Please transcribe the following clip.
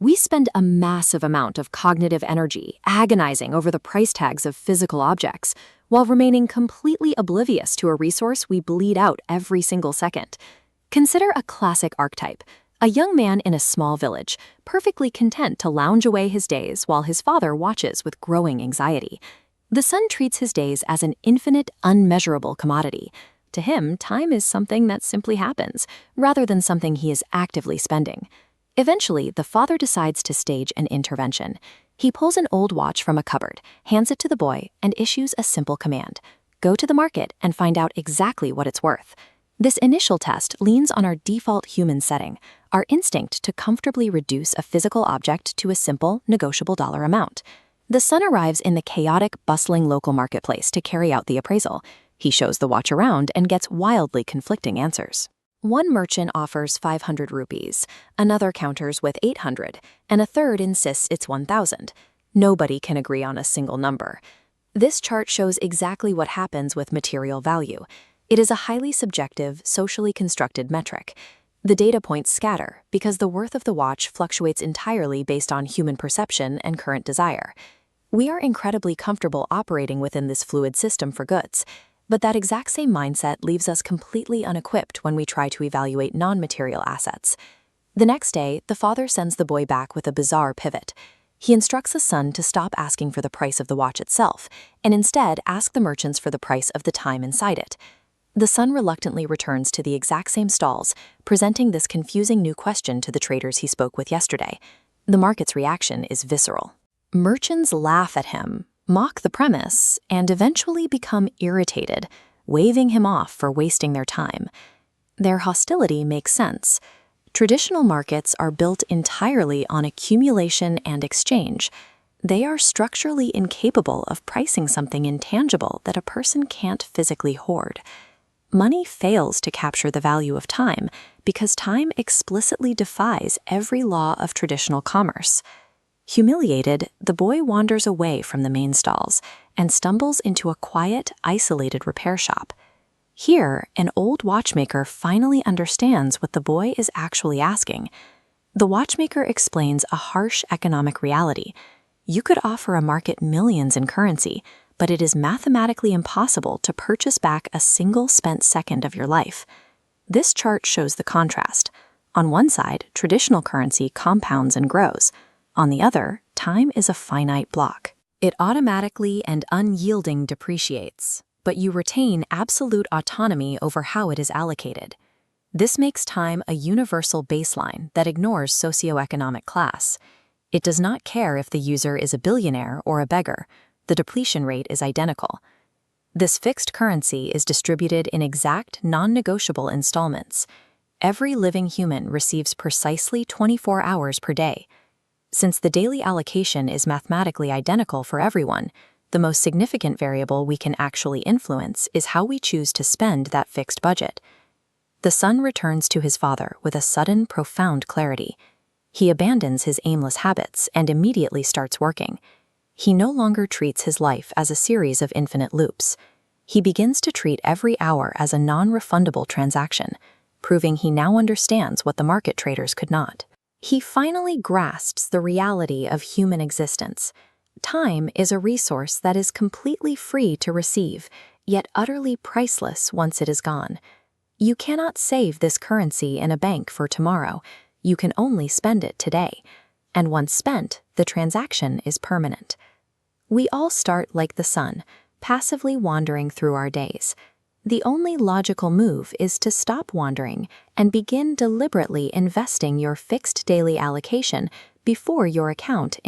We spend a massive amount of cognitive energy agonizing over the price tags of physical objects, while remaining completely oblivious to a resource we bleed out every single second. Consider a classic archetype: a young man in a small village, perfectly content to lounge away his days while his father watches with growing anxiety. The son treats his days as an infinite, unmeasurable commodity. To him, time is something that simply happens, rather than something he is actively spending. Eventually, the father decides to stage an intervention. He pulls an old watch from a cupboard, hands it to the boy, and issues a simple command: go to the market and find out exactly what it's worth. This initial test leans on our default human setting, our instinct to comfortably reduce a physical object to a simple, negotiable dollar amount. The son arrives in the chaotic, bustling local marketplace to carry out the appraisal. He shows the watch around and gets wildly conflicting answers. One merchant offers 500 rupees, another counters with 800, and a third insists it's 1,000. Nobody can agree on a single number. This chart shows exactly what happens with material value. It is a highly subjective, socially constructed metric. The data points scatter because the worth of the watch fluctuates entirely based on human perception and current desire. We are incredibly comfortable operating within this fluid system for goods, but that exact same mindset leaves us completely unequipped when we try to evaluate non-material assets. The next day, the father sends the boy back with a bizarre pivot. He instructs the son to stop asking for the price of the watch itself, and instead ask the merchants for the price of the time inside it. The son reluctantly returns to the exact same stalls, presenting this confusing new question to the traders he spoke with yesterday. The market's reaction is visceral. Merchants laugh at him, mock the premise, and eventually become irritated, waving him off for wasting their time. Their hostility makes sense. Traditional markets are built entirely on accumulation and exchange. They are structurally incapable of pricing something intangible that a person can't physically hoard. Money fails to capture the value of time because time explicitly defies every law of traditional commerce. Humiliated, the boy wanders away from the main stalls and stumbles into a quiet, isolated repair shop. Here, an old watchmaker finally understands what the boy is actually asking. The watchmaker explains a harsh economic reality. You could offer a market millions in currency, but it is mathematically impossible to purchase back a single spent second of your life. This chart shows the contrast. On one side, traditional currency compounds and grows. On the other, time is a finite block. It automatically and unyielding depreciates, but you retain absolute autonomy over how it is allocated. This makes time a universal baseline that ignores socioeconomic class. It does not care if the user is a billionaire or a beggar. The depletion rate is identical. This fixed currency is distributed in exact, non-negotiable installments. Every living human receives precisely 24 hours per day. Since the daily allocation is mathematically identical for everyone, the most significant variable we can actually influence is how we choose to spend that fixed budget. The son returns to his father with a sudden, profound clarity. He abandons his aimless habits and immediately starts working. He no longer treats his life as a series of infinite loops. He begins to treat every hour as a non-refundable transaction, proving he now understands what the market traders could not. He finally grasps the reality of human existence. Time is a resource that is completely free to receive, yet utterly priceless once it is gone. You cannot save this currency in a bank for tomorrow. You can only spend it today. And once spent, the transaction is permanent. We all start like the sun, passively wandering through our days. The only logical move is to stop wandering and begin deliberately investing your fixed daily allocation before your account